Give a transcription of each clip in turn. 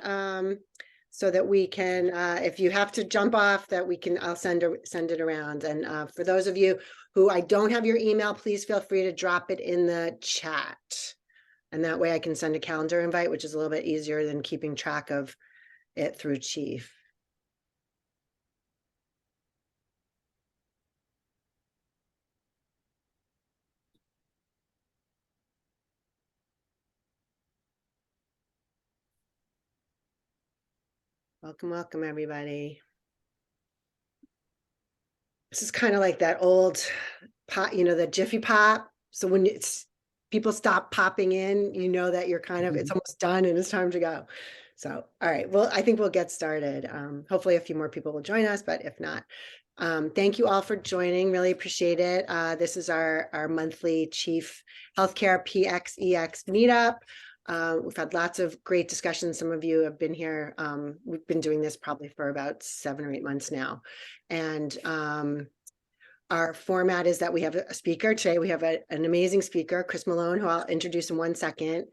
so that we can, if you have to jump off, that we can, I'll send it around. And for those of you who I don't have your email, please feel free to drop it in the chat. And that way I can send a calendar invite, which is a little bit easier than keeping track of it through Chief. Welcome, welcome, everybody. This is kind of like that old pop, the Jiffy Pop. So when people stop popping in, you know that you're kind of, it's almost done and it's time to go. So, all right, well, I think we'll get started. Hopefully a few more people will join us, but if not, thank you all for joining. Really appreciate it. This is our monthly Chief Healthcare PXEX meetup. We've had lots of great discussions. Some of you have been here. We've been doing this probably for about 7 or 8 months now. And our format is that we have a speaker. Today we have an amazing speaker, Chris Malone, who I'll introduce in 1 second.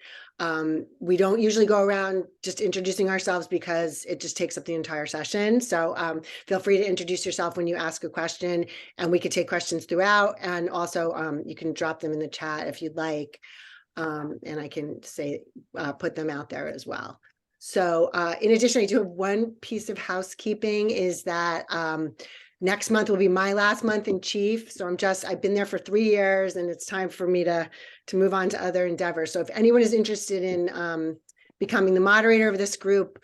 We don't usually go around just introducing ourselves because it just takes up the entire session. So feel free to introduce yourself when you ask a question, and we could take questions throughout. And also you can drop them in the chat if you'd like. And I can say, put them out there as well. So in addition, I do have one piece of housekeeping is that next month will be my last month in Chief. So I've been there for 3 years and it's time for me to move on to other endeavors. So if anyone is interested in becoming the moderator of this group,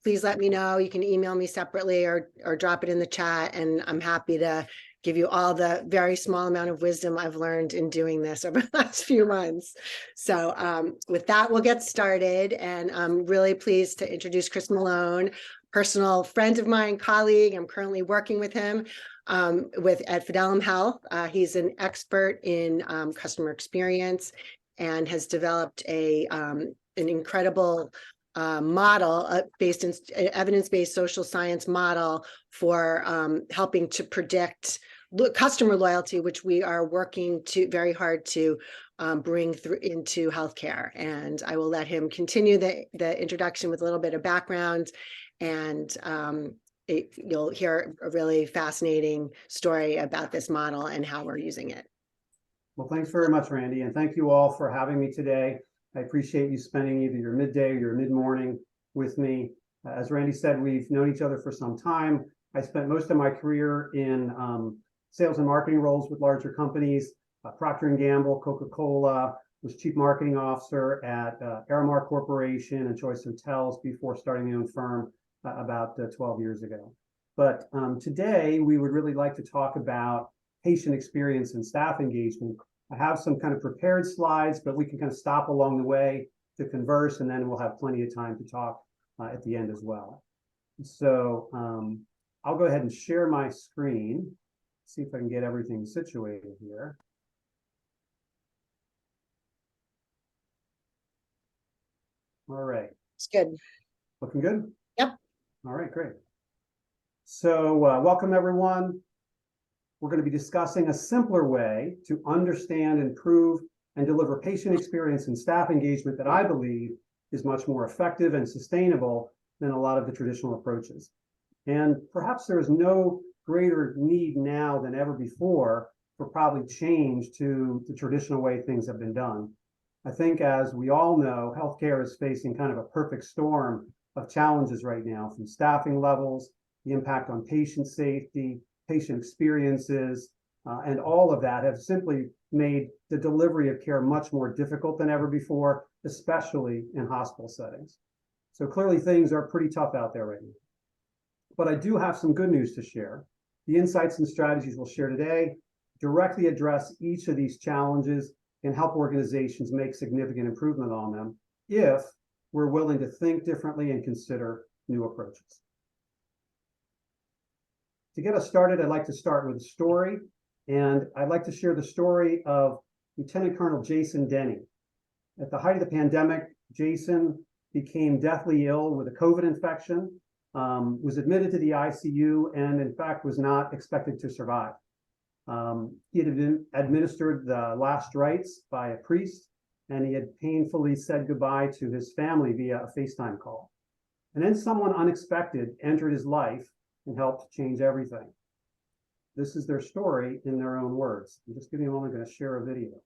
please let me know. You can email me separately or drop it in the chat, and I'm happy to give you all the very small amount of wisdom I've learned in doing this over the last few months. So with that, we'll get started. And I'm really pleased to introduce Chris Malone, personal friend of mine, colleague. I'm currently working with him at Fidelum Health. He's an expert in customer experience and has developed an incredible model based in evidence-based social science model for helping to predict customer loyalty, which we are working very hard to bring through into healthcare. And I will let him continue the introduction with a little bit of background, and you'll hear a really fascinating story about this model and how we're using it. Well, thanks very much, Randy, and thank you all for having me today. I appreciate you spending either your midday or your mid-morning with me. As Randy said, we've known each other for some time. I spent most of my career in sales and marketing roles with larger companies, Procter & Gamble, Coca-Cola, was chief marketing officer at Aramark Corporation and Choice Hotels before starting my own firm about 12 years ago. But today, we would really like to talk about patient experience and staff engagement. I have some kind of prepared slides, but we can kind of stop along the way to converse, and then we'll have plenty of time to talk at the end as well. So I'll go ahead and share my screen, see if I can get everything situated here. All right. It's good. Looking good? Yep. All right, great. So welcome, everyone. We're going to be discussing a simpler way to understand, improve, and deliver patient experience and staff engagement that I believe is much more effective and sustainable than a lot of the traditional approaches. And perhaps there is no greater need now than ever before for probably change to the traditional way things have been done. I think, as we all know, healthcare is facing kind of a perfect storm of challenges right now, from staffing levels, the impact on patient safety, patient experiences, and all of that have simply made the delivery of care much more difficult than ever before, especially in hospital settings. So clearly things are pretty tough out there right now. But I do have some good news to share. The insights and strategies we'll share today directly address each of these challenges and help organizations make significant improvement on them if we're willing to think differently and consider new approaches. To get us started, I'd like to start with a story, and I'd like to share the story of Lieutenant Colonel Jason Denny. At the height of the pandemic, Jason became deathly ill with a COVID infection, was admitted to the ICU, and in fact was not expected to survive. He had been administered the last rites by a priest, and he had painfully said goodbye to his family via a FaceTime call. And then someone unexpected entered his life and helped change everything. This is their story in their own words. I'm just giving you a moment, I'm going to share a video.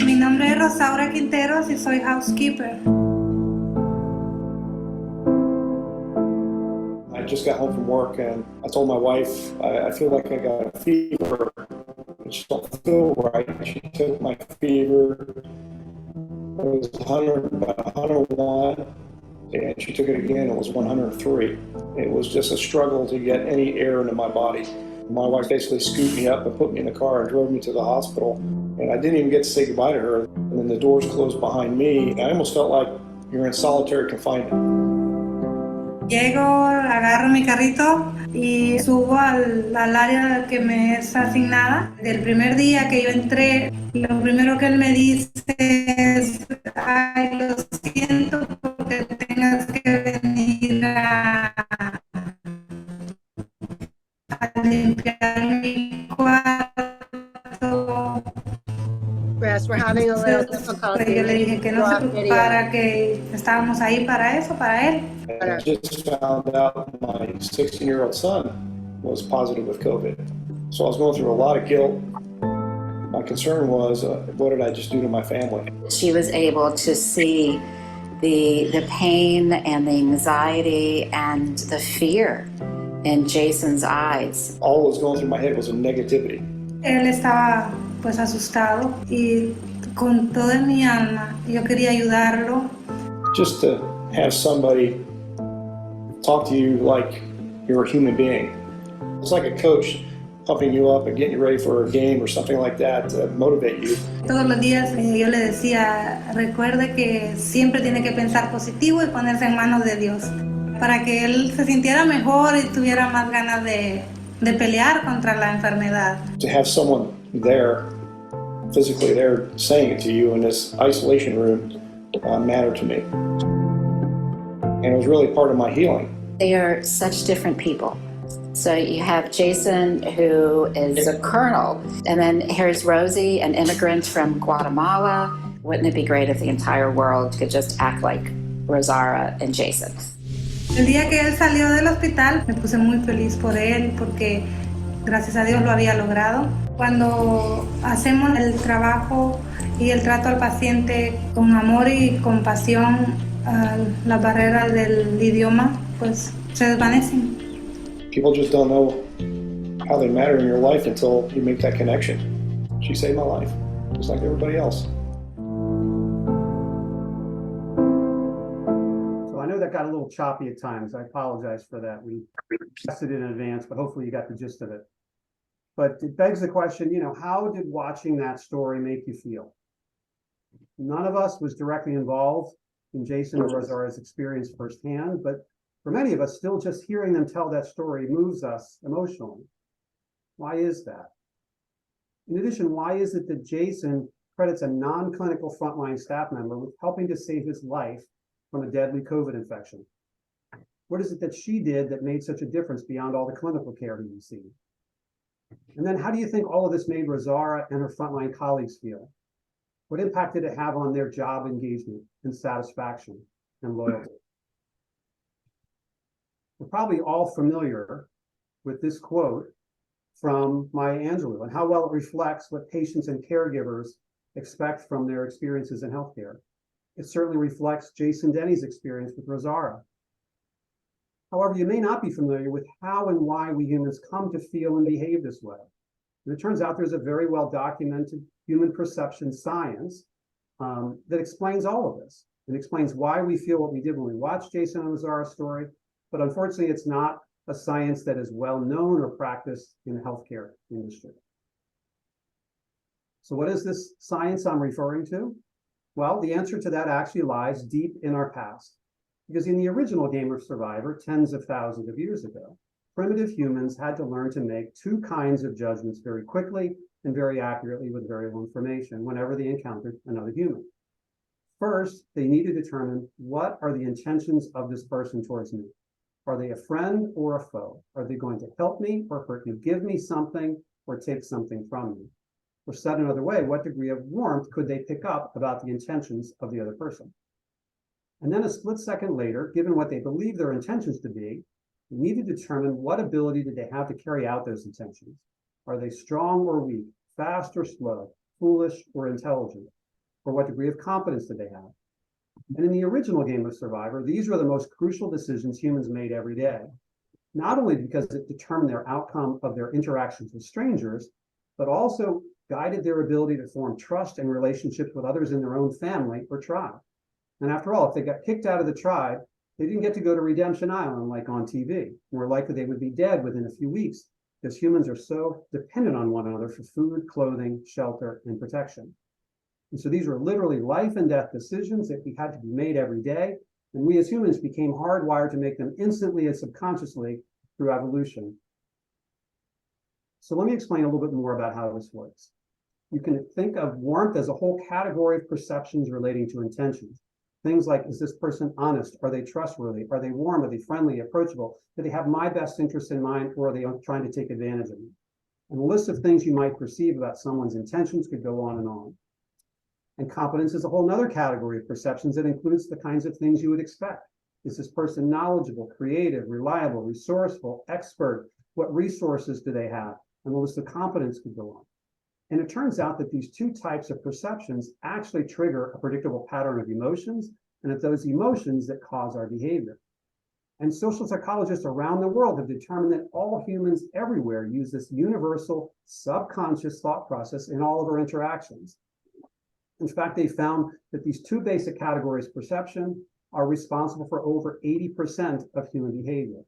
Mi nombre es Rosaura Quinteros y soy housekeeper. I just got home from work and I told my wife, I feel like I got a fever. I just don't feel right. She took my fever. It was 101, and she took it again. It was 103. It was just a struggle to get any air into my body. My wife basically scooped me up and put me in the car and drove me to the hospital. And I didn't even get to say goodbye to her. And then the doors closed behind me. I almost felt like you're in solitary confinement. Llego, agarro mi carrito y subo al área que me es asignada. Del primer día que yo entré, lo primero que él me dice es: ay, lo siento porque tengas que venir a limpiar mi cuarto. Chris, we're having a little Pues difficulty. yo le dije que no se preocupara, que estábamos ahí para eso, para él. And I just found out my 16-year-old son was positive with COVID. So I was going through a lot of guilt. My concern was, what did I just do to my family? She was able to see the pain and the anxiety and the fear in Jason's eyes. All that was going through my head was a negativity. Él estaba pues asustado y con toda mi alma yo quería ayudarlo. Just to have somebody talk to you like you're a human being. It's like a coach pumping you up and getting you ready for a game or something like that to motivate you. Todos los días yo le decía: recuerde que siempre tiene que pensar positivo y ponerse en manos de Dios, para que él se sintiera mejor y tuviera más ganas de pelear contra la enfermedad. To have someone there, physically there, saying it to you in this isolation room mattered to me. And it was really part of my healing. They are such different people. So you have Jason, who is a colonel, and then here's Rosie, an immigrant from Guatemala. Wouldn't it be great if the entire world could just act like Rosaura and Jason? El día que él salió del hospital me puse muy feliz por él, porque gracias a Dios lo había logrado. Cuando hacemos el trabajo y el trato al paciente con amor y compasión, las barreras del idioma pues se desvanecen. People just don't know how they matter in your life until you make that connection. She saved my life, just like everybody else. So I know that got a little choppy at times. I apologize for that. We tested it in advance, but hopefully you got the gist of it. But it begs the question, how did watching that story make you feel? None of us was directly involved in Jason or Rosaura's experience firsthand, but for many of us, still just hearing them tell that story moves us emotionally. Why is that? In addition, why is it that Jason credits a non-clinical frontline staff member with helping to save his life from a deadly COVID infection? What is it that she did that made such a difference beyond all the clinical care he received? And then how do you think all of this made Rosaura and her frontline colleagues feel? What impact did it have on their job engagement and satisfaction and loyalty? We're probably all familiar with this quote from Maya Angelou and how well it reflects what patients and caregivers expect from their experiences in healthcare. It certainly reflects Jason Denny's experience with Rosaura. However, you may not be familiar with how and why we humans come to feel and behave this way. And it turns out there's a very well documented human perception science that explains all of this. It explains why we feel what we did when we watched Jason and Rosaura's story, but unfortunately it's not a science that is well known or practiced in the healthcare industry. So what is this science I'm referring to? Well, the answer to that actually lies deep in our past. Because in the original game of Survivor, tens of thousands of years ago, primitive humans had to learn to make two kinds of judgments very quickly and very accurately with very little information whenever they encountered another human. First, they need to determine what are the intentions of this person towards me. Are they a friend or a foe? Are they going to help me or hurt me, give me something or take something from me? Or said another way, what degree of warmth could they pick up about the intentions of the other person? And then a split second later, given what they believe their intentions to be, we need to determine what ability did they have to carry out those intentions. Are they strong or weak, fast or slow, foolish or intelligent? Or what degree of competence did they have? And in the original game of Survivor, these were the most crucial decisions humans made every day, not only because it determined their outcome of their interactions with strangers, but also guided their ability to form trust and relationships with others in their own family or tribe. And after all, if they got kicked out of the tribe, they didn't get to go to Redemption Island like on TV. More likely they would be dead within a few weeks, because humans are so dependent on one another for food, clothing, shelter, and protection. And so these were literally life and death decisions that had to be made every day. And we as humans became hardwired to make them instantly and subconsciously through evolution. So let me explain a little bit more about how this works. You can think of warmth as a whole category of perceptions relating to intentions. Things like, is this person honest? Are they trustworthy? Are they warm? Are they friendly, approachable? Do they have my best interest in mind, or are they trying to take advantage of me? And a list of things you might perceive about someone's intentions could go on and on. And competence is a whole other category of perceptions that includes the kinds of things you would expect. Is this person knowledgeable, creative, reliable, resourceful, expert? What resources do they have? And the list of competence could go on. And it turns out that these two types of perceptions actually trigger a predictable pattern of emotions, and it's those emotions that cause our behavior. And social psychologists around the world have determined that all humans everywhere use this universal subconscious thought process in all of our interactions. In fact, they found that these two basic categories of perception are responsible for over 80% of human behavior.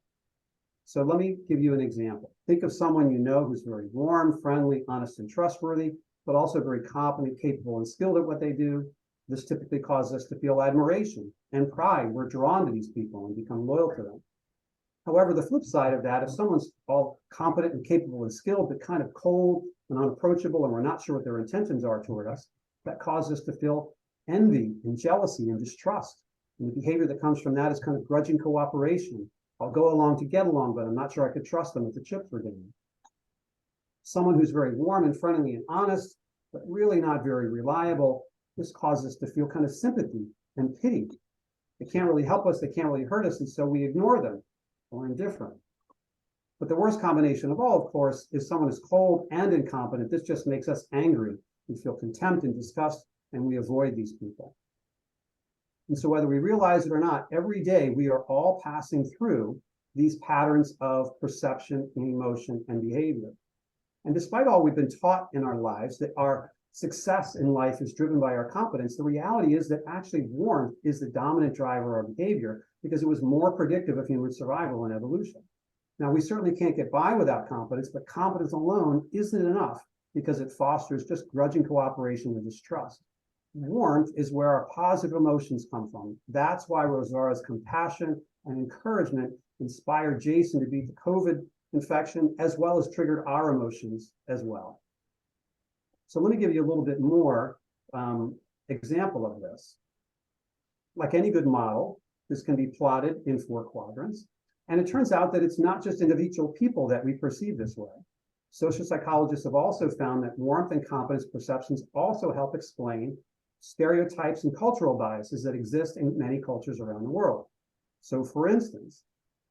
So let me give you an example. Think of someone you know who's very warm, friendly, honest, and trustworthy, but also very competent, capable, and skilled at what they do. This typically causes us to feel admiration and pride. We're drawn to these people and become loyal to them. However, the flip side of that, if someone's all competent and capable and skilled, but kind of cold and unapproachable, and we're not sure what their intentions are toward us, that causes us to feel envy and jealousy and distrust. And the behavior that comes from that is kind of grudging cooperation. I'll go along to get along, but I'm not sure I could trust them if the chips were down. Someone who's very warm and friendly and honest, but really not very reliable, this causes us to feel kind of sympathy and pity. They can't really help us, they can't really hurt us, and so we ignore them or indifferent. But the worst combination of all, of course, is someone who's cold and incompetent. This just makes us angry. We feel contempt and disgust, and we avoid these people. And so whether we realize it or not, every day we are all passing through these patterns of perception and emotion and behavior. And despite all we've been taught in our lives that our success in life is driven by our competence, the reality is that actually warmth is the dominant driver of behavior because it was more predictive of human survival and evolution. Now, we certainly can't get by without competence, but competence alone isn't enough because it fosters just grudging cooperation and distrust. Warmth is where our positive emotions come from. That's why Rosara's compassion and encouragement inspired Jason to beat the COVID infection, as well as triggered our emotions as well. So let me give you a little bit more example of this. Like any good model, this can be plotted in 4 quadrants. And it turns out that it's not just individual people that we perceive this way. Social psychologists have also found that warmth and competence perceptions also help explain stereotypes and cultural biases that exist in many cultures around the world. So for instance,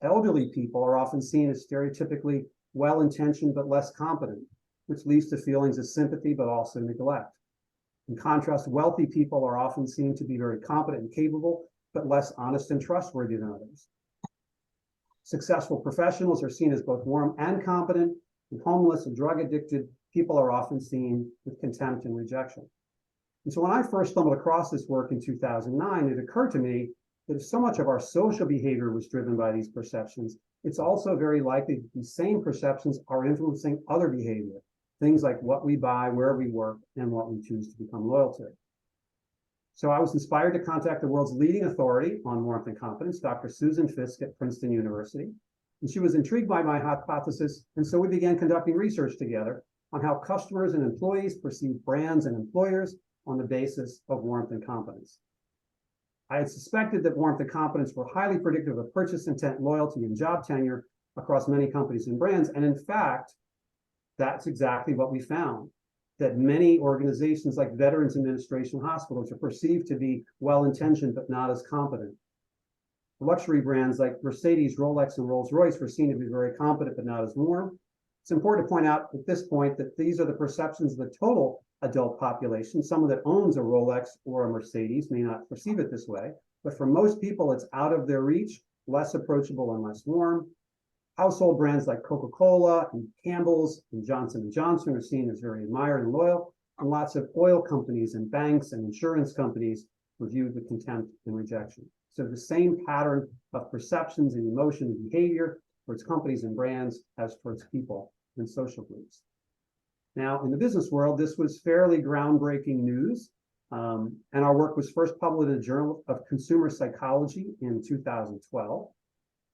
elderly people are often seen as stereotypically well-intentioned but less competent, which leads to feelings of sympathy but also neglect. In contrast, wealthy people are often seen to be very competent and capable, but less honest and trustworthy than others. Successful professionals are seen as both warm and competent, and homeless and drug-addicted people are often seen with contempt and rejection. And so when I first stumbled across this work in 2009, it occurred to me that if so much of our social behavior was driven by these perceptions, it's also very likely that these same perceptions are influencing other behavior, things like what we buy, where we work, and what we choose to become loyal to. So I was inspired to contact the world's leading authority on warmth and competence, Dr. Susan Fiske at Princeton University. And she was intrigued by my hypothesis, and so we began conducting research together on how customers and employees perceive brands and employers on the basis of warmth and competence. I had suspected that warmth and competence were highly predictive of purchase intent, loyalty, and job tenure across many companies and brands. And in fact, that's exactly what we found, that many organizations like Veterans Administration hospitals are perceived to be well-intentioned, but not as competent. Luxury brands like Mercedes, Rolex, and Rolls-Royce were seen to be very competent, but not as warm. It's important to point out at this point that these are the perceptions of the total adult population. Someone that owns a Rolex or a Mercedes may not perceive it this way, but for most people, it's out of their reach, less approachable and less warm. Household brands like Coca-Cola and Campbell's and Johnson & Johnson are seen as very admired and loyal, and lots of oil companies and banks and insurance companies were viewed with contempt and rejection. So the same pattern of perceptions and emotion and behavior towards companies and brands as towards people and social groups. Now, in the business world, this was fairly groundbreaking news, and our work was first published in the Journal of Consumer Psychology in 2012.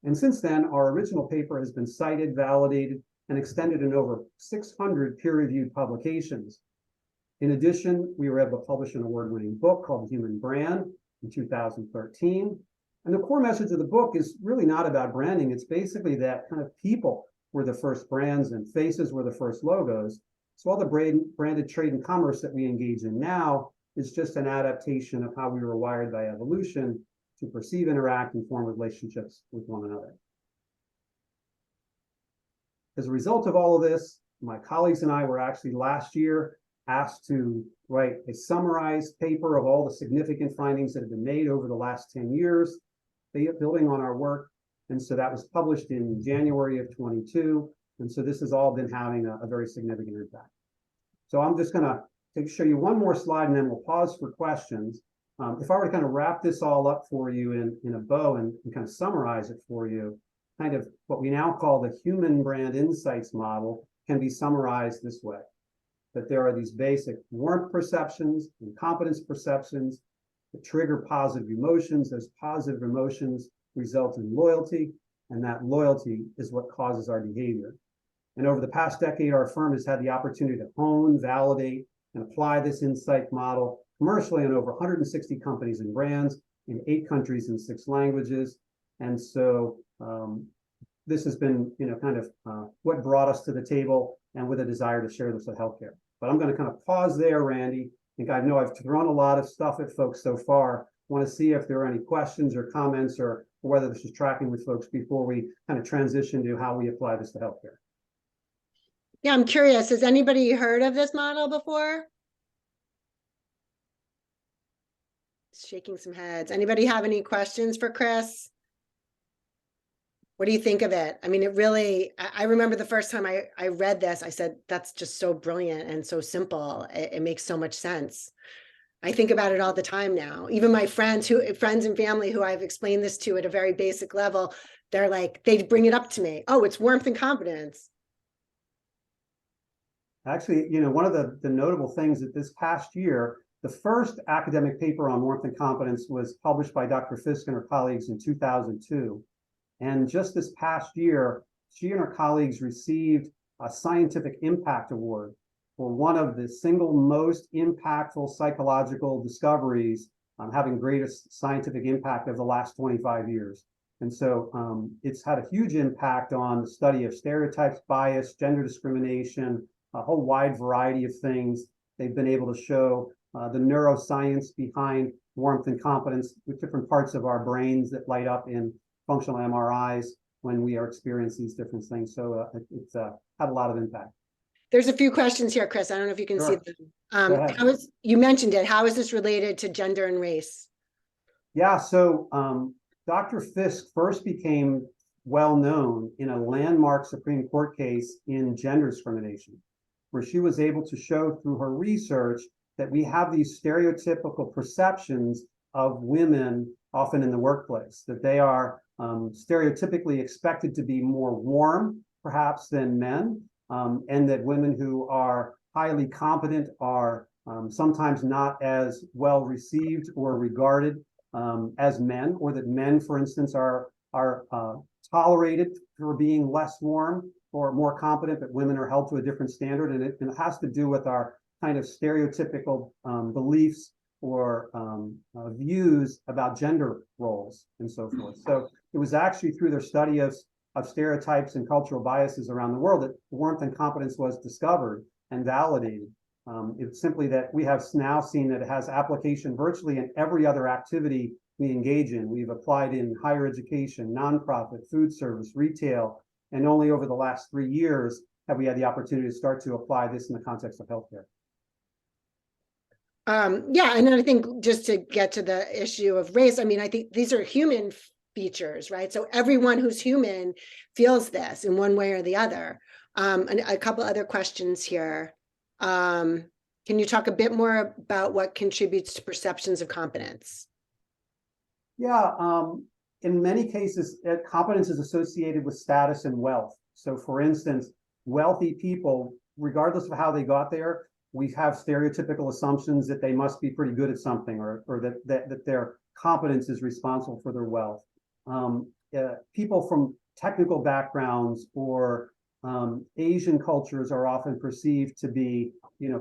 And since then, our original paper has been cited, validated, and extended in over 600 peer-reviewed publications. In addition, we were able to publish an award-winning book called Human Brand in 2013. And the core message of the book is really not about branding. It's basically that kind of people were the first brands and faces were the first logos. So all the branded trade and commerce that we engage in now is just an adaptation of how we were wired by evolution to perceive, interact, and form relationships with one another. As a result of all of this, my colleagues and I were actually last year asked to write a summarized paper of all the significant findings that have been made over the last 10 years, building on our work. And so that was published in January of 22. And so this has all been having a very significant impact. So I'm just going to show you one more slide and then we'll pause for questions. If I were to kind of wrap this all up for you in a bow and kind of summarize it for you, kind of what we now call the human brand insights model can be summarized this way, that there are these basic warmth perceptions and competence perceptions that trigger positive emotions. Those positive emotions result in loyalty, and that loyalty is what causes our behavior. And over the past decade, our firm has had the opportunity to hone, validate, and apply this insight model commercially in over 160 companies and brands in 8 countries and 6 languages. And so this has been, kind of what brought us to the table and with a desire to share this with healthcare. But I'm going to kind of pause there, Randy. I know I've thrown a lot of stuff at folks so far. I want to see if there are any questions or comments or whether this is tracking with folks before we kind of transition to how we apply this to healthcare. Yeah, I'm curious. Has anybody heard of this model before? Shaking some heads. Anybody have any questions for Chris? What do you think of it? I mean, it really, I remember the first time I read this, I said, that's just so brilliant and so simple. It makes so much sense. I think about it all the time now. Even my friends and family who I've explained this to at a very basic level, they're like, they bring it up to me. Oh, it's warmth and competence. Actually, one of the notable things that this past year, the first academic paper on warmth and competence was published by Dr. Fisk and her colleagues in 2002. And just this past year, she and her colleagues received a Scientific Impact Award for one of the single most impactful psychological discoveries having greatest scientific impact of the last 25 years. And so it's had a huge impact on the study of stereotypes, bias, gender discrimination, a whole wide variety of things. They've been able to show the neuroscience behind warmth and competence with different parts of our brains that light up in functional MRIs when we are experiencing these different things. So it's had a lot of impact. There's a few questions here, Chris. I don't know if you can Sure. see them. You mentioned it. How is this related to gender and race? Yeah, so Dr. Fisk first became well known in a landmark Supreme Court case in gender discrimination, where she was able to show through her research that we have these stereotypical perceptions of women often in the workplace, that they are stereotypically expected to be more warm, perhaps, than men, and that women who are highly competent are sometimes not as well received or regarded as men, or that men, for instance, are tolerated for being less warm or more competent, but women are held to a different standard. And it has to do with our kind of stereotypical beliefs or views about gender roles and so forth. So it was actually through their study of stereotypes and cultural biases around the world that warmth and competence was discovered and validated. It's simply that we have now seen that it has application virtually in every other activity we engage in. We've applied in higher education, nonprofit, food service, retail, and only over the last 3 years have we had the opportunity to start to apply this in the context of healthcare. Yeah, and then I think just to get to the issue of race, I mean, I think these are human features, right? So everyone who's human feels this in one way or the other. And a couple other questions here. Can you talk a bit more about what contributes to perceptions of competence? Yeah, in many cases, competence is associated with status and wealth. So for instance, wealthy people, regardless of how they got there, we have stereotypical assumptions that they must be pretty good at something, or that their competence is responsible for their wealth. People from technical backgrounds or Asian cultures are often perceived to be,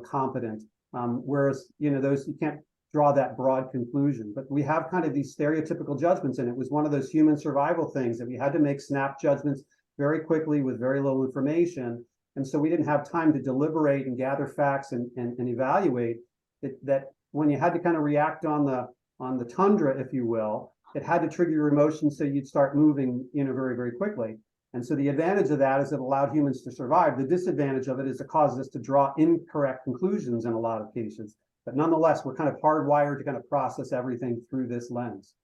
competent, whereas, those, you can't draw that broad conclusion. But we have kind of these stereotypical judgments, and it was one of those human survival things that we had to make snap judgments very quickly with very little information. And so we didn't have time to deliberate and gather facts and evaluate it, that when you had to kind of react on the tundra, if you will, it had to trigger your emotions so you'd start moving, very, very quickly. And so the advantage of that is it allowed humans to survive. The disadvantage of it is it causes us to draw incorrect conclusions in a lot of cases. But nonetheless, we're kind of hardwired to kind of process everything through this lens.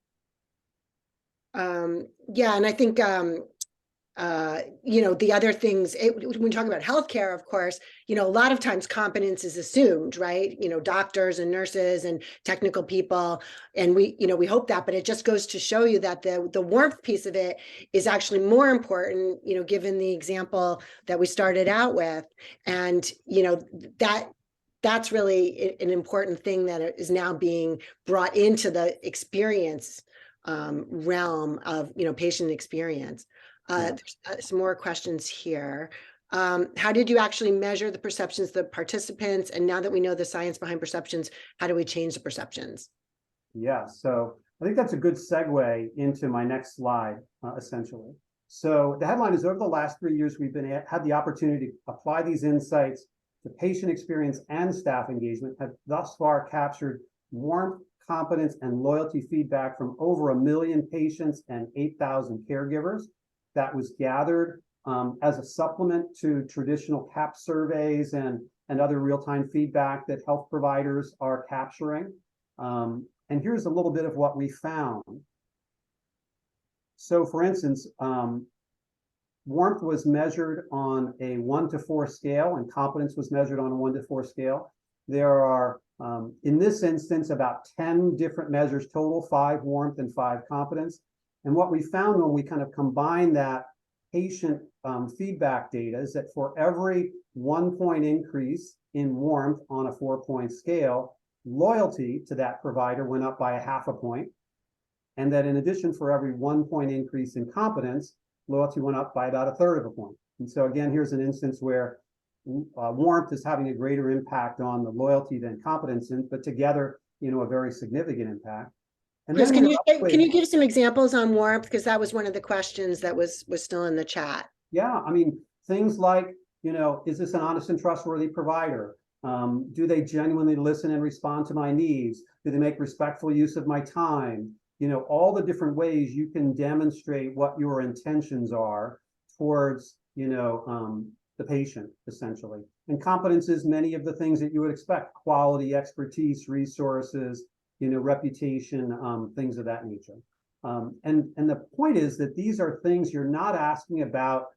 Yeah, and I think the other things, when we talk about healthcare, of course, a lot of times competence is assumed, right? Doctors and nurses and technical people, and we hope that, but it just goes to show you that the warmth piece of it is actually more important, given the example that we started out with. And, that's really an important thing that is now being brought into the experience realm of, patient experience. There's some more questions here. How did you actually measure the perceptions of the participants? And now that we know the science behind perceptions, how do we change the perceptions? Yeah, so I think that's a good segue into my next slide, essentially. So the headline is, over the last 3 years, we've had the opportunity to apply these insights to patient experience and staff engagement, have thus far captured warmth, competence, and loyalty feedback from over 1 million patients and 8,000 caregivers. That was gathered as a supplement to traditional CAP surveys and other real-time feedback that health providers are capturing. And here's a little bit of what we found. So for instance, warmth was measured on a 1 to 4 scale, and competence was measured on a 1 to 4 scale. There are, in this instance, about 10 different measures total, 5 warmth and 5 competence. And what we found when we kind of combine that patient feedback data is that for every 1 point increase in warmth on a 4-point scale, loyalty to that provider went up by 0.5 point. And that in addition, for every 1 point increase in competence, loyalty went up by about 1/3 point. And so again, here's an instance where warmth is having a greater impact on the loyalty than competence, but together, a very significant impact. And Chris, then can you give some examples on warmth? Because that was one of the questions that was still in the chat. Yeah, I mean, things like, is this an honest and trustworthy provider? Do they genuinely listen and respond to my needs? Do they make respectful use of my time? All the different ways you can demonstrate what your intentions are towards, the patient, essentially. And competence is many of the things that you would expect: quality, expertise, resources, reputation, things of that nature. And the point is that these are things you're not asking about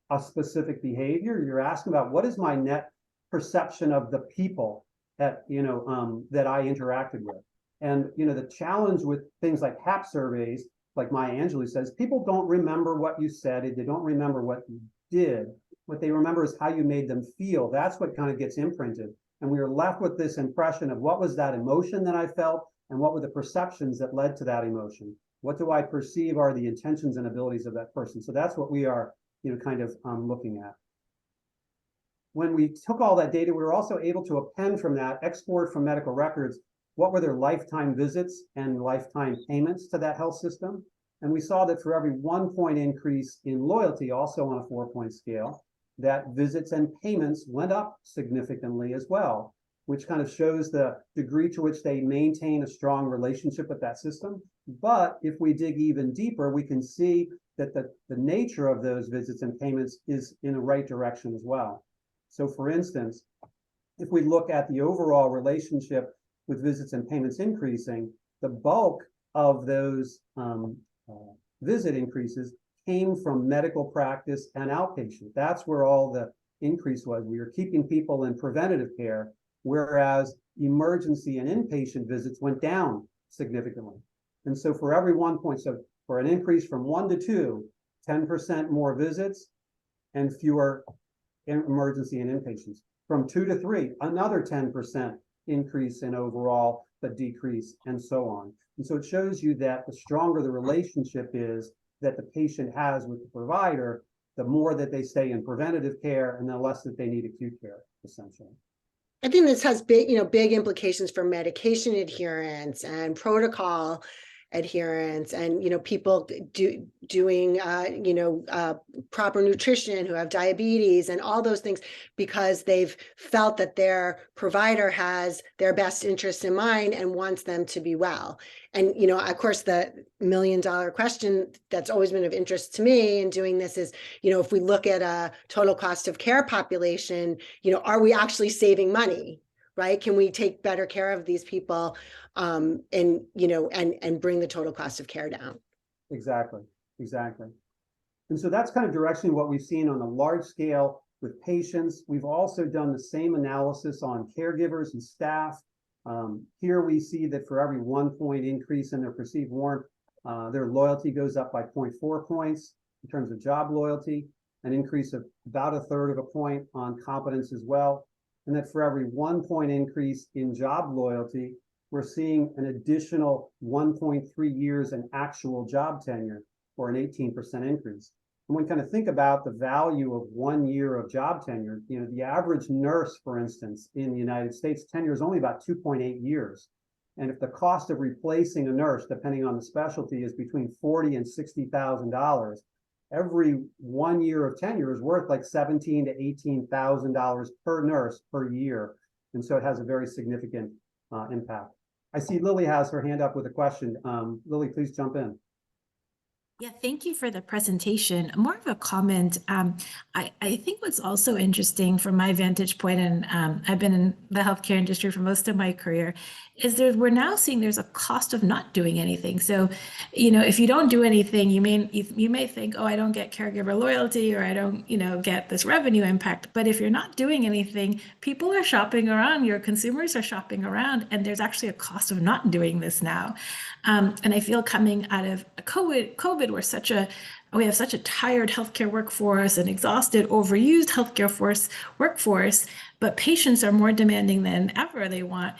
a specific behavior. You're asking about, what is my net perception of the people that, that I interacted with? And, the challenge with things like HAP surveys, like Maya Angelou says, people don't remember what you said. They don't remember what you did. What they remember is how you made them feel. That's what kind of gets imprinted. And we are left with this impression of, what was that emotion that I felt? And what were the perceptions that led to that emotion? What do I perceive are the intentions and abilities of that person? So that's what we are, kind of looking at. When we took all that data, we were also able to append from that, export from medical records, what were their lifetime visits and lifetime payments to that health system. And we saw that for every 1 point increase in loyalty, also on a 4-point scale, that visits and payments went up significantly as well, which kind of shows the degree to which they maintain a strong relationship with that system. But if we dig even deeper, we can see that the nature of those visits and payments is in the right direction as well. So for instance, if we look at the overall relationship with visits and payments increasing, the bulk of those visit increases came from medical practice and outpatient. That's where all the increase was. We were keeping people in preventative care, whereas emergency and inpatient visits went down significantly. And so for every 1 point, so for an increase from 1 to 2, 10% more visits and fewer emergency and inpatients. From 2 to 3, another 10% increase in overall, but decrease, and so on. And so it shows you that the stronger the relationship is that the patient has with the provider, the more that they stay in preventative care and the less that they need acute care, essentially. I think this has big implications for medication adherence and protocol adherence, and people doing proper nutrition, who have diabetes and all those things, because they've felt that their provider has their best interests in mind and wants them to be well. And of course, the $1 million question that's always been of interest to me in doing this is, if we look at a total cost of care population, are we actually saving money? Right? Can we take better care of these people, and bring the total cost of care down? Exactly. And so that's kind of directionally what we've seen on a large scale with patients. We've also done the same analysis on caregivers and staff. Here we see that for every 1 point increase in their perceived warmth, their loyalty goes up by 0.4 points in terms of job loyalty, an increase of about 1/3 of a point on competence as well. And that for every 1 point increase in job loyalty, we're seeing an additional 1.3 years in actual job tenure, or an 18% increase. And when we kind of think about the value of 1 year of job tenure, the average nurse, for instance, in the United States, tenure is only about 2.8 years. And if the cost of replacing a nurse, depending on the specialty, is between $40,000 and $60,000, every 1 year of tenure is worth like $17,000 to $18,000 per nurse per year. And so it has a very significant impact. I see Lily has her hand up with a question. Lily, please jump in. Yeah, thank you for the presentation. More of a comment. I think what's also interesting from my vantage point, and I've been in the healthcare industry for most of my career, is we're now seeing there's a cost of not doing anything. So, if you don't do anything, you may think, oh, I don't get caregiver loyalty, or I don't, get this revenue impact. But if you're not doing anything, people are shopping around, your consumers are shopping around, and there's actually a cost of not doing this now. And I feel coming out of COVID, we have such a tired healthcare workforce, an exhausted, overused healthcare workforce, but patients are more demanding than ever. They want,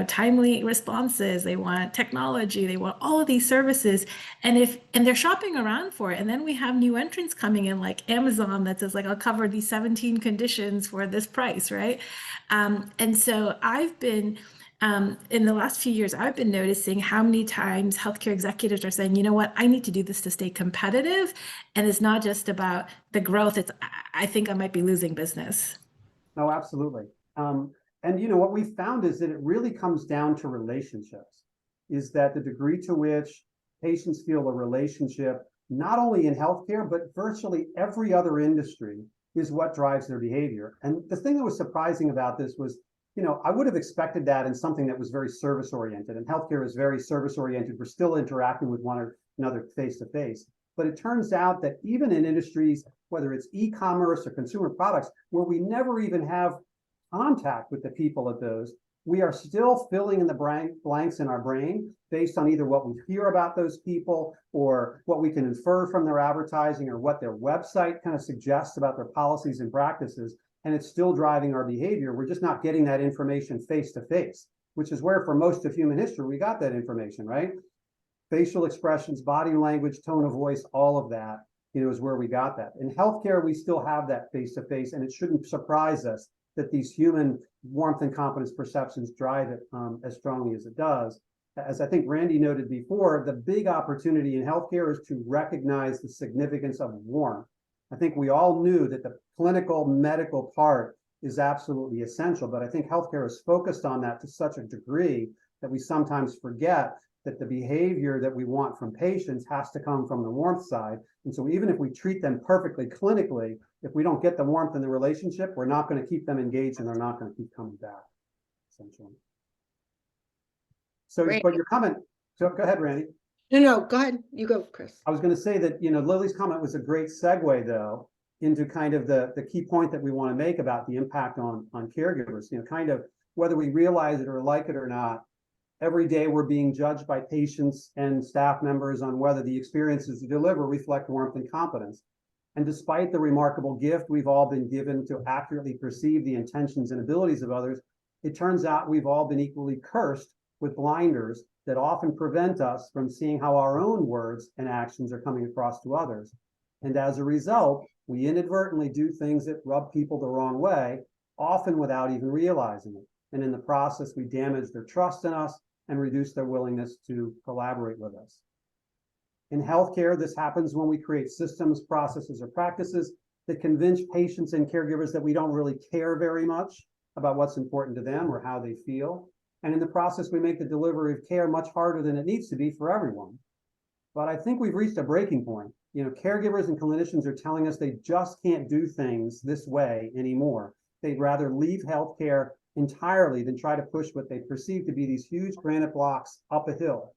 timely responses. They want technology. They want all of these services, and they're shopping around for it. And then we have new entrants coming in, like Amazon, that says, like, I'll cover these 17 conditions for this price, right? And so I've been. In the last few years, I've been noticing how many times healthcare executives are saying, you know what, I need to do this to stay competitive. And it's not just about the growth. I think I might be losing business. No, absolutely. And what we found is that it really comes down to relationships, is that the degree to which patients feel a relationship, not only in healthcare, but virtually every other industry, is what drives their behavior. And the thing that was surprising about this was, I would have expected that in something that was very service oriented, and healthcare is very service oriented. We're still interacting with one another face to face. But it turns out that even in industries, whether it's e-commerce or consumer products, where we never even have contact with the people at those, we are still filling in the blanks in our brain based on either what we hear about those people, or what we can infer from their advertising, or what their website kind of suggests about their policies and practices. And it's still driving our behavior. We're just not getting that information face to face, which is where for most of human history, we got that information, right? Facial expressions, body language, tone of voice, all of that, is where we got that. In healthcare, we still have that face to face, and it shouldn't surprise us that these human warmth and competence perceptions drive it as strongly as it does. As I think Randy noted before, the big opportunity in healthcare is to recognize the significance of warmth. I think we all knew that the clinical medical part is absolutely essential, but I think healthcare is focused on that to such a degree that we sometimes forget that the behavior that we want from patients has to come from the warmth side. And so even if we treat them perfectly clinically, if we don't get the warmth in the relationship, we're not going to keep them engaged and they're not going to keep coming back, essentially. So, Great. but your comment, so go ahead, Randy. No, go ahead. You go, Chris. I was going to say that, Lily's comment was a great segue, though, into kind of the key point that we want to make about the impact on caregivers. Kind of whether we realize it or like it or not, every day we're being judged by patients and staff members on whether the experiences we deliver reflect warmth and competence. And despite the remarkable gift we've all been given to accurately perceive the intentions and abilities of others, it turns out we've all been equally cursed with blinders that often prevent us from seeing how our own words and actions are coming across to others. And as a result, we inadvertently do things that rub people the wrong way, often without even realizing it. And in the process, we damage their trust in us and reduce their willingness to collaborate with us. In healthcare, this happens when we create systems, processes, or practices that convince patients and caregivers that we don't really care very much about what's important to them or how they feel. And in the process, we make the delivery of care much harder than it needs to be for everyone. But I think we've reached a breaking point. Caregivers and clinicians are telling us they just can't do things this way anymore. They'd rather leave healthcare entirely than try to push what they perceive to be these huge granite blocks up a hill.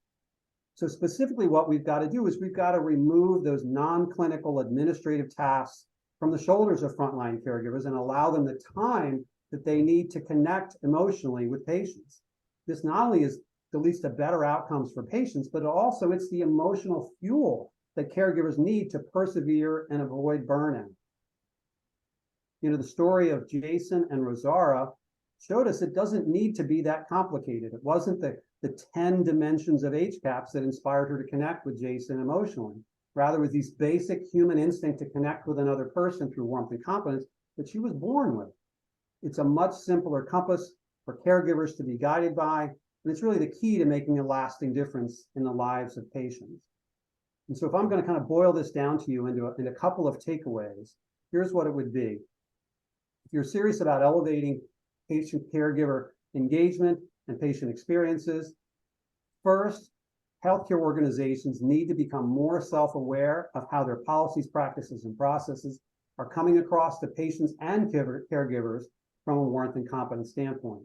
So specifically what we've got to do is we've got to remove those non-clinical administrative tasks from the shoulders of frontline caregivers and allow them the time that they need to connect emotionally with patients. This not only leads to better outcomes for patients, but also it's the emotional fuel that caregivers need to persevere and avoid burnout. The story of Jason and Rosara showed us it doesn't need to be that complicated. It wasn't the 10 dimensions of HCAPS that inspired her to connect with Jason emotionally. Rather, it was these basic human instinct to connect with another person through warmth and competence that she was born with. It's a much simpler compass for caregivers to be guided by, and it's really the key to making a lasting difference in the lives of patients. And so if I'm going to kind of boil this down to you into a couple of takeaways, here's what it would be. If you're serious about elevating patient-caregiver engagement and patient experiences, first, healthcare organizations need to become more self-aware of how their policies, practices, and processes are coming across to patients and caregivers from a warmth and competence standpoint.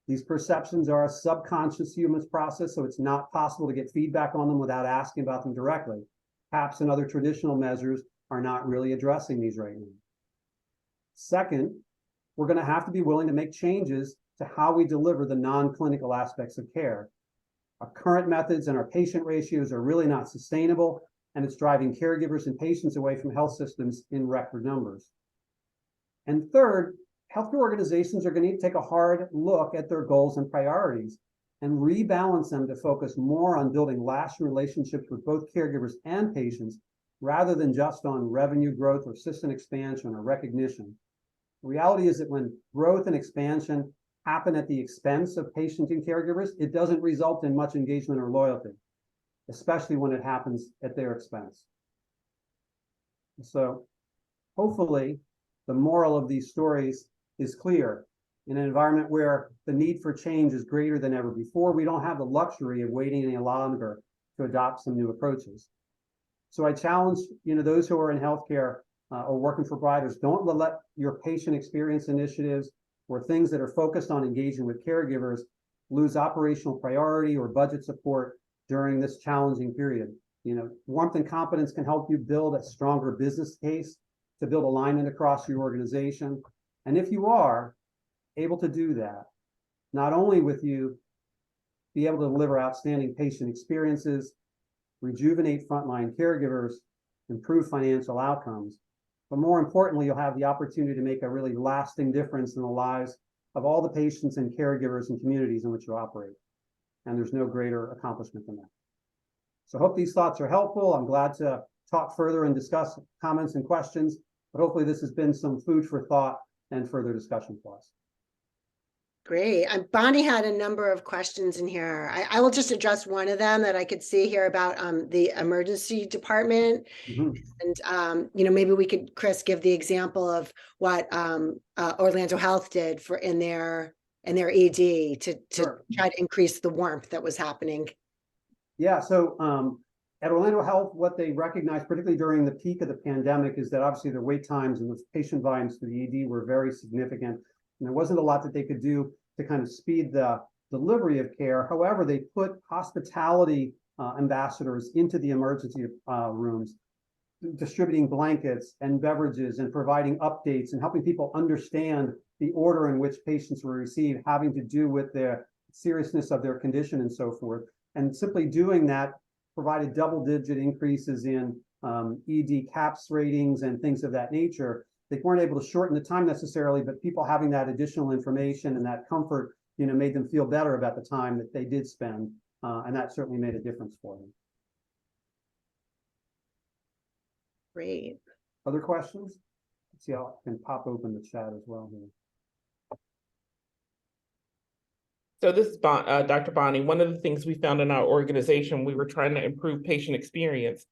These perceptions are a subconscious human process, so it's not possible to get feedback on them without asking about them directly. PAPs and other traditional measures are not really addressing these right now. Second, we're going to have to be willing to make changes to how we deliver the non-clinical aspects of care. Our current methods and our patient ratios are really not sustainable, and it's driving caregivers and patients away from health systems in record numbers. And third, healthcare organizations are going to need to take a hard look at their goals and priorities and rebalance them to focus more on building lasting relationships with both caregivers and patients rather than just on revenue growth or system expansion or recognition. The reality is that when growth and expansion happen at the expense of patients and caregivers, it doesn't result in much engagement or loyalty, especially when it happens at their expense. So hopefully the moral of these stories is clear. In an environment where the need for change is greater than ever before, we don't have the luxury of waiting any longer to adopt some new approaches. So I challenge those who are in healthcare or working for providers, don't let your patient experience initiatives or things that are focused on engaging with caregivers lose operational priority or budget support during this challenging period. Warmth and competence can help you build a stronger business case to build alignment across your organization. And if you are able to do that, not only with you be able to deliver outstanding patient experiences, rejuvenate frontline caregivers, improve financial outcomes, but more importantly, you'll have the opportunity to make a really lasting difference in the lives of all the patients and caregivers and communities in which you operate. And there's no greater accomplishment than that. So I hope these thoughts are helpful. I'm glad to talk further and discuss comments and questions, but hopefully this has been some food for thought and further discussion plus. Great. Bonnie had a number of questions in here. I will just address one of them that I could see here about the emergency department. Mhm. And maybe we could, Chris, give the example of what Orlando Health did in their ED to Sure. try to increase the warmth that was happening. Yeah, so at Orlando Health, what they recognized, particularly during the peak of the pandemic, is that obviously the wait times and the patient volumes to the ED were very significant. And there wasn't a lot that they could do to kind of speed the delivery of care. However, they put hospitality ambassadors into the emergency rooms, distributing blankets and beverages and providing updates and helping people understand the order in which patients were received, having to do with the seriousness of their condition and so forth. And simply doing that provided double-digit increases in ED CAPS ratings and things of that nature. They weren't able to shorten the time necessarily, but people having that additional information and that comfort, made them feel better about the time that they did spend, and that certainly made a difference for them. Great. Other questions? Let's see how I can pop open the chat as well here. So this is Dr. Bonnie. One of the things we found in our organization, we were trying to improve patient experience,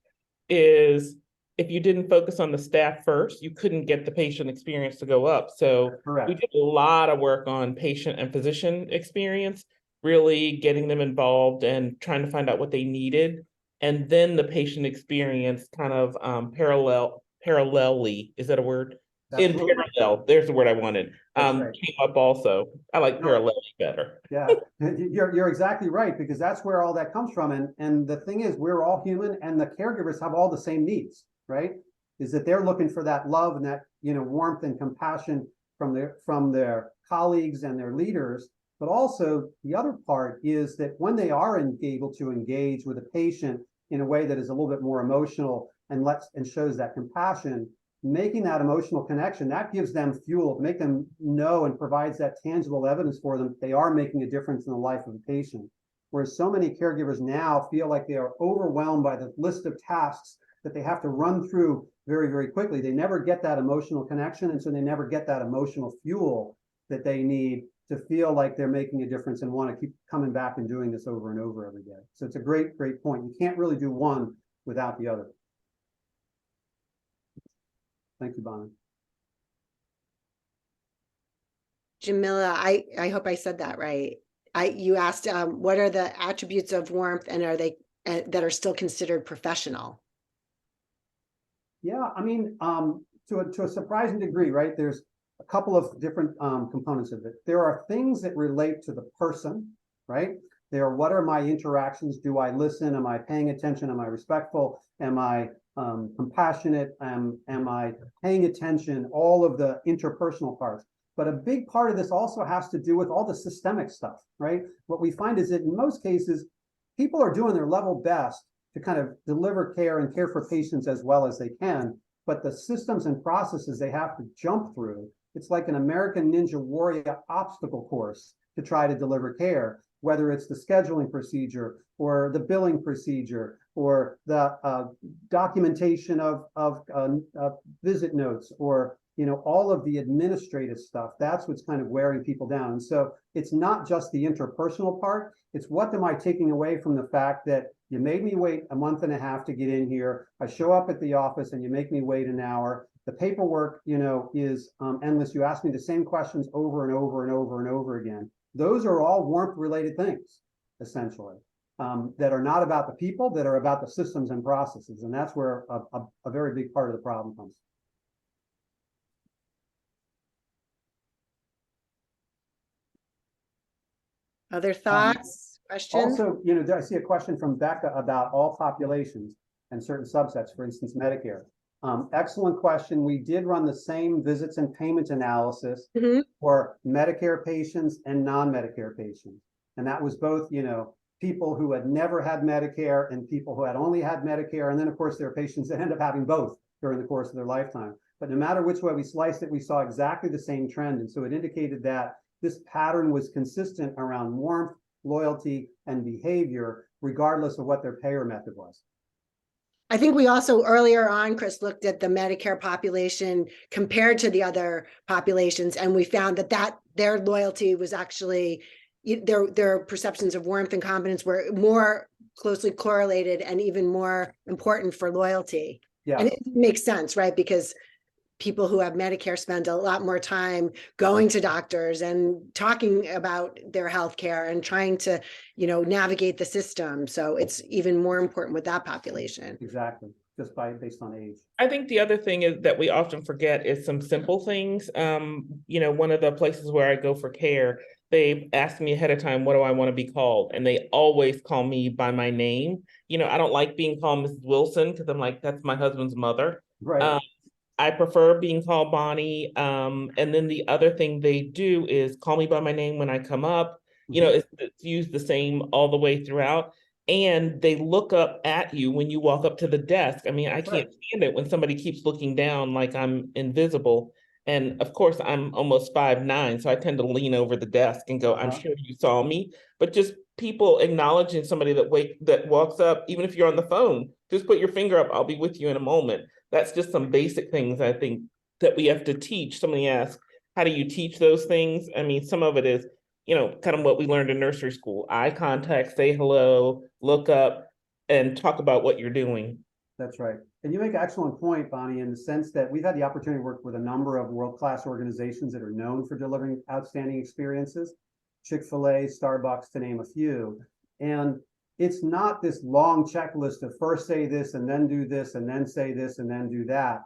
is if you didn't focus on the staff first, you couldn't get the patient experience to go up. So Correct. we did a lot of work on patient and physician experience, really getting them involved and trying to find out what they needed. And then the patient experience kind of parallelly, is that a word? Absolutely. In parallel, there's the word I wanted, Right. came up also. I like parallel better. Yeah, you're exactly right, because that's where all that comes from. And the thing is, we're all human, and the caregivers have all the same needs, right? Is that they're looking for that love and that warmth and compassion from their colleagues and their leaders. But also the other part is that when they are able to engage with a patient in a way that is a little bit more emotional and shows that compassion, making that emotional connection, that gives them fuel to make them know and provides that tangible evidence for them that they are making a difference in the life of a patient. Whereas so many caregivers now feel like they are overwhelmed by the list of tasks that they have to run through very, very quickly. They never get that emotional connection, and so they never get that emotional fuel that they need to feel like they're making a difference and want to keep coming back and doing this over and over every day. So it's a great, great point. You can't really do one without the other. Thank you, Bonnie. Jamila, I hope I said that right. You asked what are the attributes of warmth, and are they that are still considered professional? Yeah, I mean, to a surprising degree, right? There's a couple of different components of it. There are things that relate to the person, right? What are my interactions? Do I listen? Am I paying attention? Am I respectful? Am I compassionate? Am I paying attention? All of the interpersonal parts. But a big part of this also has to do with all the systemic stuff, right? What we find is that in most cases, people are doing their level best to kind of deliver care and care for patients as well as they can. But the systems and processes they have to jump through, it's like an American Ninja Warrior obstacle course to try to deliver care, whether it's the scheduling procedure or the billing procedure or the documentation of visit notes, or all of the administrative stuff. That's what's kind of wearing people down. And so it's not just the interpersonal part, it's what am I taking away from the fact that you made me wait a month and a half to get in here. I show up at the office and you make me wait an hour. The paperwork, is endless. You ask me the same questions over and over and over and over again. Those are all warmth related things, essentially, that are not about the people, that are about the systems and processes. And that's where a very big part of the problem comes. Other thoughts, questions? Also, I see a question from Becca about all populations and certain subsets, for instance, Medicare. Excellent question. We did run the same visits and payment analysis for Medicare patients and non-Medicare patients. And that was both, people who had never had Medicare and people who had only had Medicare. And then, of course, there are patients that end up having both during the course of their lifetime. But no matter which way we sliced it, we saw exactly the same trend. And so it indicated that this pattern was consistent around warmth, loyalty, and behavior, regardless of what their payer method was. I think we also earlier on, Chris, looked at the Medicare population compared to the other populations, and we found that their loyalty was actually their perceptions of warmth and competence were more closely correlated and even more important for loyalty. Yeah. And it makes sense, right? Because people who have Medicare spend a lot more time going to doctors and talking about their health care and trying to, navigate the system. So it's even more important with that population. Exactly. Just based on age. I think the other thing is that we often forget is some simple things. One of the places where I go for care, they ask me ahead of time, what do I want to be called? And they always call me by my name. I don't like being called Mrs. Wilson because I'm like, that's my husband's mother. Right. I prefer being called Bonnie. And then the other thing they do is call me by my name when I come up. It's used the same all the way throughout. And they look up at you when you walk up to the desk. I mean, I can't stand it when somebody keeps looking down like I'm invisible. And of course, I'm almost 5'9", so I tend to lean over the desk and go, I'm sure you saw me. But just people acknowledging somebody that walks up, even if you're on the phone, just put your finger up, I'll be with you in a moment. That's just some basic things I think that we have to teach. Somebody asked, how do you teach those things? I mean, some of it is, kind of what we learned in nursery school. Eye contact, say hello, look up, and talk about what you're doing. That's right. And you make an excellent point, Bonnie, in the sense that we've had the opportunity to work with a number of world-class organizations that are known for delivering outstanding experiences, Chick-fil-A, Starbucks, to name a few. And it's not this long checklist of first say this and then do this and then say this and then do that.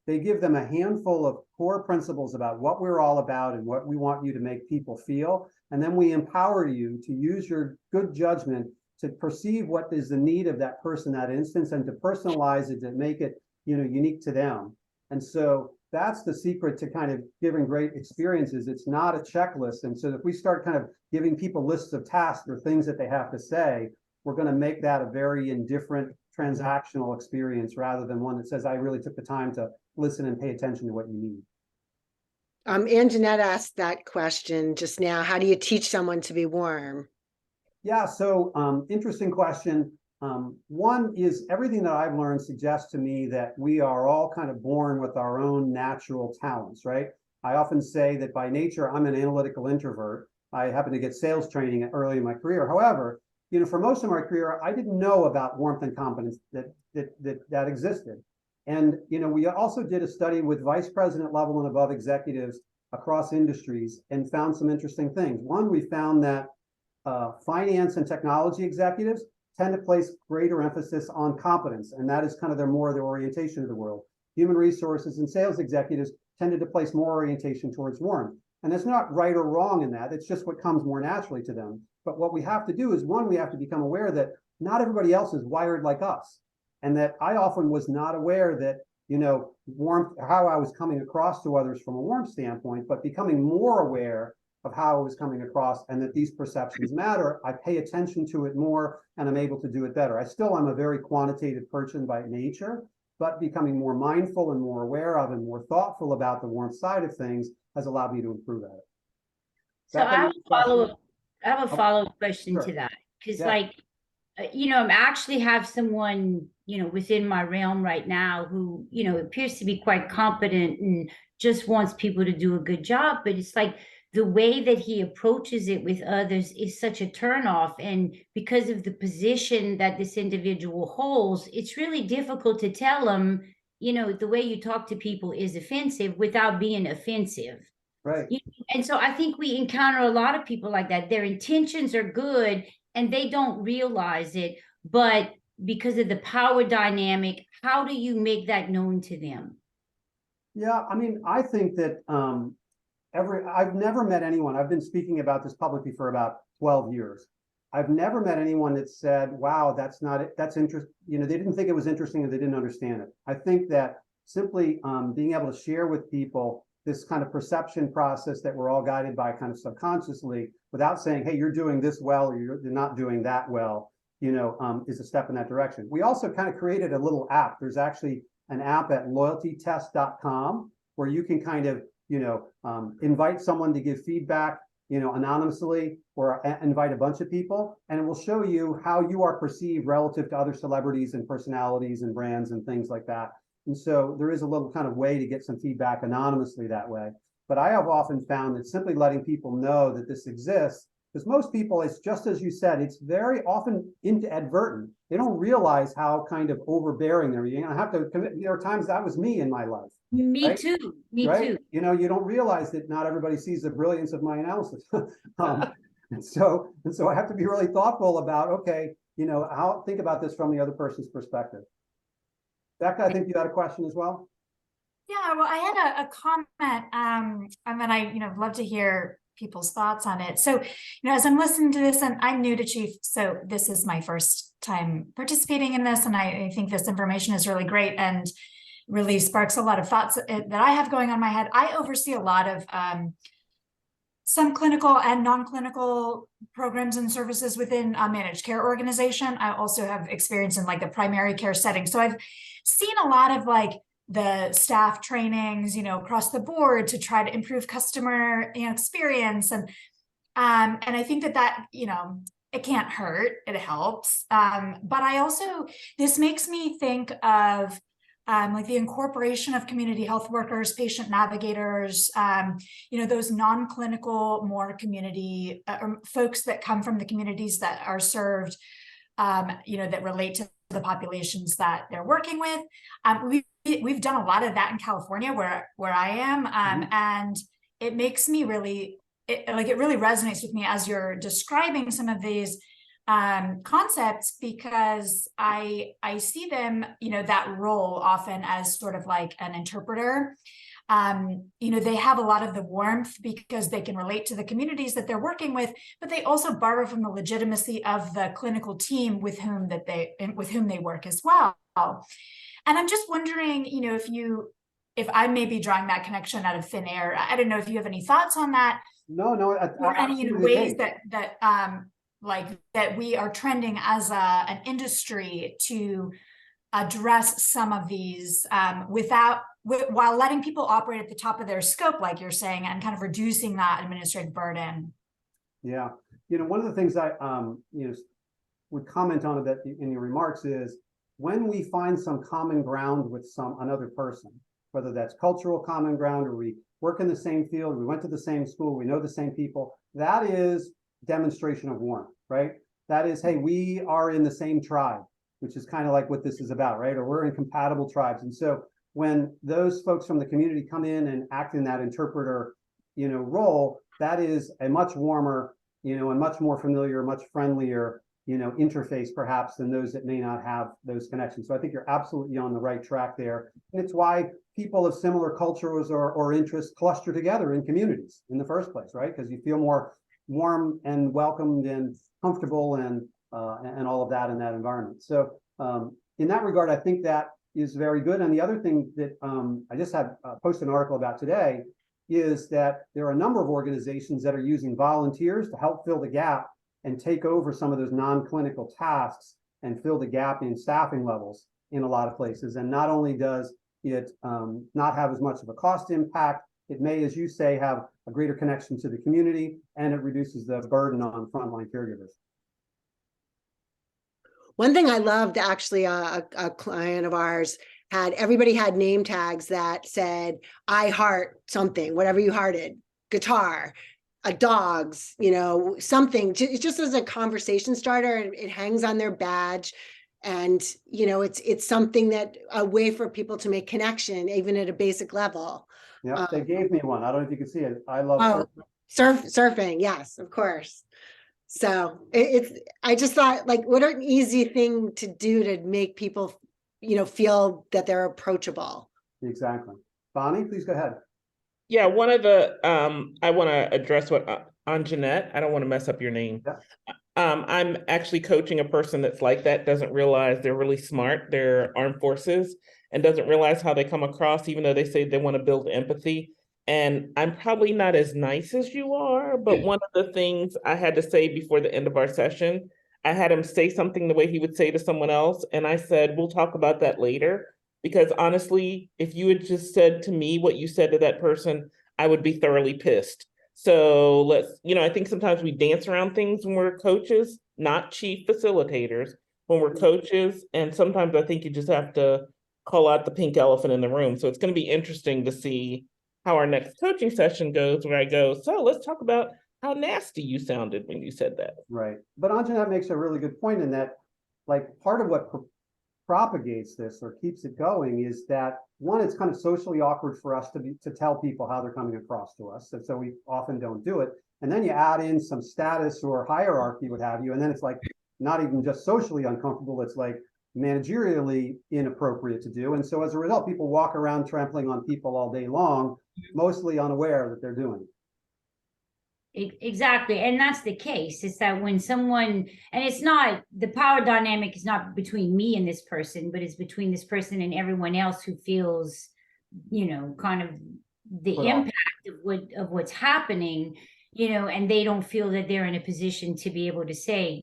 They give them a handful of core principles about what we're all about and what we want you to make people feel. And then we empower you to use your good judgment to perceive what is the need of that person, that instance, and to personalize it, to make it, unique to them. And so that's the secret to kind of giving great experiences. It's not a checklist. And so if we start kind of giving people lists of tasks or things that they have to say, we're going to make that a very indifferent transactional experience rather than one that says, I really took the time to listen and pay attention to what you need. Anjanette asked that question just now. How do you teach someone to be warm? Yeah, so interesting question. One is everything that I've learned suggests to me that we are all kind of born with our own natural talents, right? I often say that by nature, I'm an analytical introvert. I happen to get sales training early in my career. However, for most of my career, I didn't know about warmth and competence that existed. And, we also did a study with vice president level and above executives across industries and found some interesting things. One, we found that finance and technology executives tend to place greater emphasis on competence, and that is kind of their orientation of the world. Human resources and sales executives tended to place more orientation towards warmth. And that's not right or wrong in that. It's just what comes more naturally to them. But what we have to do is, one, we have to become aware that not everybody else is wired like us. And that I often was not aware that, warmth, how I was coming across to others from a warmth standpoint, but becoming more aware of how I was coming across and that these perceptions matter. I pay attention to it more and I'm able to do it better. I still am a very quantitative person by nature, but becoming more mindful and more aware of and more thoughtful about the warmth side of things has allowed me to improve at it. So I have a follow-up question to that. Because I actually have someone, within my realm right now who, appears to be quite competent and just wants people to do a good job. But it's like the way that he approaches it with others is such a turnoff. And because of the position that this individual holds, it's really difficult to tell him, the way you talk to people is offensive without being offensive. Right. And so I think we encounter a lot of people like that. Their intentions are good and they don't realize it, but because of the power dynamic, how do you make that known to them? Yeah, I mean, I think that I've never met anyone, I've been speaking about this publicly for about 12 years. I've never met anyone that said, wow, that's not it, that's interesting. They didn't think it was interesting or they didn't understand it. I think that simply being able to share with people this kind of perception process that we're all guided by kind of subconsciously without saying, hey, you're doing this well or you're not doing that well, is a step in that direction. We also kind of created a little app. There's actually an app at loyaltytest.com where you can kind of, invite someone to give feedback, anonymously or invite a bunch of people, and it will show you how you are perceived relative to other celebrities and personalities and brands and things like that. And so there is a little kind of way to get some feedback anonymously that way. But I have often found that simply letting people know that this exists, because most people, it's just as you said, it's very often inadvertent. They don't realize how kind of overbearing they're. I have to commit. There are times that was me in my life. Me right? too. Me Right? too. You don't realize that not everybody sees the brilliance of my analysis. And so I have to be really thoughtful about, okay, how think about this from the other person's perspective. Becca, I think you had a question as well. Yeah, well, I had a comment, and then I, love to hear people's thoughts on it. So, as I'm listening to this, and I'm new to Chief, so this is my first time participating in this, and I think this information is really great and really sparks a lot of thoughts that I have going on in my head. I oversee a lot of some clinical and non-clinical programs and services within a managed care organization. I also have experience in like the primary care setting. So I've seen a lot of like the staff trainings, across the board to try to improve customer experience. And I think that, it can't hurt, it helps. But I also, this makes me think of like the incorporation of community health workers, patient navigators, those non-clinical, more community folks that come from the communities that are served, that relate to the populations that they're working with. We've done a lot of that in California where I am. And it makes me really, it really resonates with me as you're describing some of these concepts, because I see them, that role often as sort of like an interpreter. They have a lot of the warmth because they can relate to the communities that they're working with, but they also borrow from the legitimacy of the clinical team with whom they work as well. And I'm just wondering, if I may be drawing that connection out of thin air. I don't know if you have any thoughts on that. No, or any ways that we are trending as an industry to address some of these while letting people operate at the top of their scope, like you're saying, and kind of reducing that administrative burden. Yeah, one of the things I would comment on a bit in your remarks is when we find some common ground with another person, whether that's cultural common ground or we work in the same field, we went to the same school, we know the same people, that is demonstration of warmth, right? That is, hey, we are in the same tribe, which is kind of like what this is about, right? Or we're in compatible tribes. And so when those folks from the community come in and act in that interpreter, role, that is a much warmer, and much more familiar, much friendlier, interface perhaps than those that may not have those connections. So I think you're absolutely on the right track there. And it's why people of similar cultures or interests cluster together in communities in the first place, right? Because you feel more warm and welcomed and comfortable and all of that in that environment. So in that regard, I think that is very good. And the other thing that I just had posted an article about today is that there are a number of organizations that are using volunteers to help fill the gap and take over some of those non-clinical tasks and fill the gap in staffing levels in a lot of places. And not only does it not have as much of a cost impact, it may, as you say, have a greater connection to the community, and it reduces the burden on frontline caregivers. One thing I loved, actually, a client of ours everybody had name tags that said, I heart something, whatever you hearted, guitar, dogs, something, just as a conversation starter, and it hangs on their badge. And, it's something a way for people to make connection, even at a basic level. Yeah, they gave me one. I don't know if you can see it. I love surfing. Yes, of course. So I just thought, like, what an easy thing to do to make people, feel that they're approachable. Exactly. Bonnie, please go ahead. Yeah, one of the, I want to address what Anjanette, I don't want to mess up your name. Yeah. I'm actually coaching a person that's like that, doesn't realize they're really smart, they're armed forces, and doesn't realize how they come across, even though they say they want to build empathy. And I'm probably not as nice as you are, but one of the things I had to say before the end of our session, I had him say something the way he would say to someone else. And I said, we'll talk about that later. Because honestly, if you had just said to me what you said to that person, I would be thoroughly pissed. So let's, I think sometimes we dance around things when we're coaches, not chief facilitators, when we're coaches. And sometimes I think you just have to call out the pink elephant in the room. So it's going to be interesting to see how our next coaching session goes, where I go, so let's talk about how nasty you sounded when you said that. Right. But Anjanette makes a really good point in that, like, part of what propagates this or keeps it going is that, one, it's kind of socially awkward for us to tell people how they're coming across to us. And so we often don't do it. And then you add in some status or hierarchy, what have you. And then it's like not even just socially uncomfortable. It's like managerially inappropriate to do. And so as a result, people walk around trampling on people all day long, mostly unaware that they're doing it. Exactly. And that's the case, is that when someone, and it's not, the power dynamic is not between me and this person, but it's between this person and everyone else who feels, kind of the impact of what's happening, and they don't feel that they're in a position to be able to say,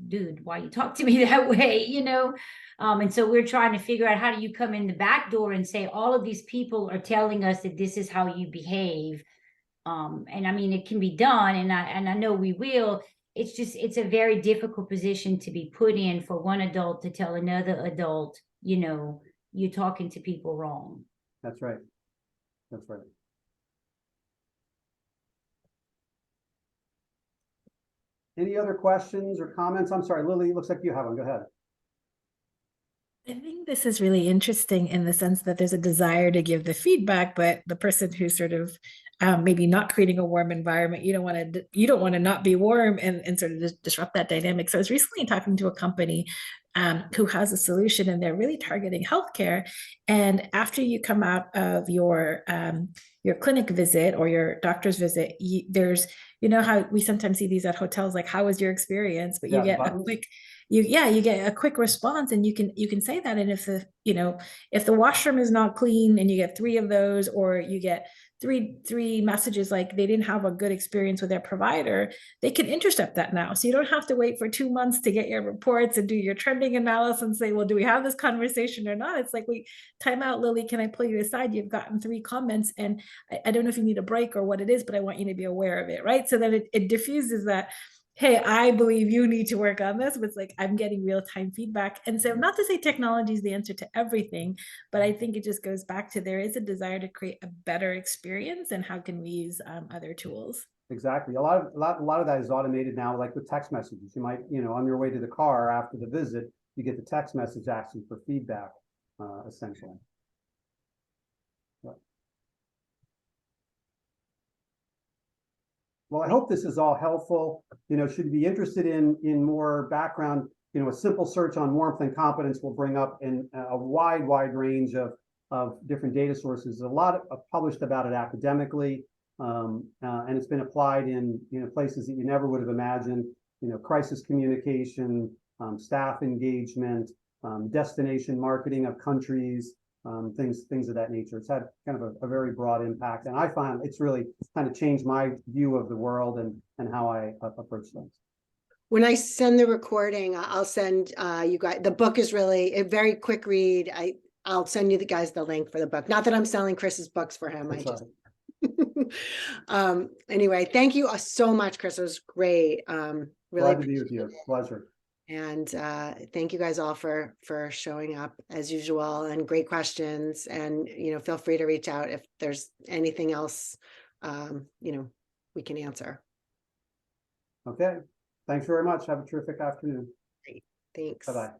dude, why you talk to me that way, and so we're trying to figure out, how do you come in the back door and say, all of these people are telling us that this is how you behave. And I mean, it can be done, and I know we will. It's a very difficult position to be put in for one adult to tell another adult, you're talking to people wrong. That's right. That's right. Any other questions or comments? I'm sorry, Lily, it looks like you have one. Go ahead. I think this is really interesting in the sense that there's a desire to give the feedback, but the person who's sort of maybe not creating a warm environment, you don't want to not be warm and sort of disrupt that dynamic. So I was recently talking to a company who has a solution, and they're really targeting healthcare. And after you come out of your clinic visit or your doctor's visit, there's, how we sometimes see these at hotels, like, how was your experience? But you get a quick, you get a quick response, and you can say that. And if the washroom is not clean and you get 3 of those, or you get three messages like they didn't have a good experience with their provider, they can intercept that now. So you don't have to wait for 2 months to get your reports and do your trending analysis and say, well, do we have this conversation or not? It's like, time out, Lily, can I pull you aside? You've gotten 3 comments, and I don't know if you need a break or what it is, but I want you to be aware of it, right? So that it diffuses that, hey, I believe you need to work on this, but it's like, I'm getting real-time feedback. And so, not to say technology is the answer to everything, but I think it just goes back to, there is a desire to create a better experience, and how can we use other tools? Exactly. A lot of that is automated now, like with text messages. You might, on your way to the car after the visit, you get the text message asking for feedback, essentially. Well, I hope this is all helpful. Should you be interested in more background, a simple search on Warmth and Competence will bring up a wide range of different data sources. There's a lot published about it academically, and it's been applied in places that you never would have imagined. Crisis communication, staff engagement, destination marketing of countries, things of that nature. It's had kind of a very broad impact, and I find it's really kind of changed my view of the world and how I approach things. When I send the recording, I'll send you guys, the book is really a very quick read. I'll send you guys the link for the book. Not that I'm selling Chris's books for him. Anyway, thank you so much, Chris. It was great. Really glad to be with you. Pleasure. And thank you guys all for showing up as usual, and great questions. And feel free to reach out if there's anything else we can answer. Okay. Thanks very much. Have a terrific afternoon. Great. Thanks. Bye-bye.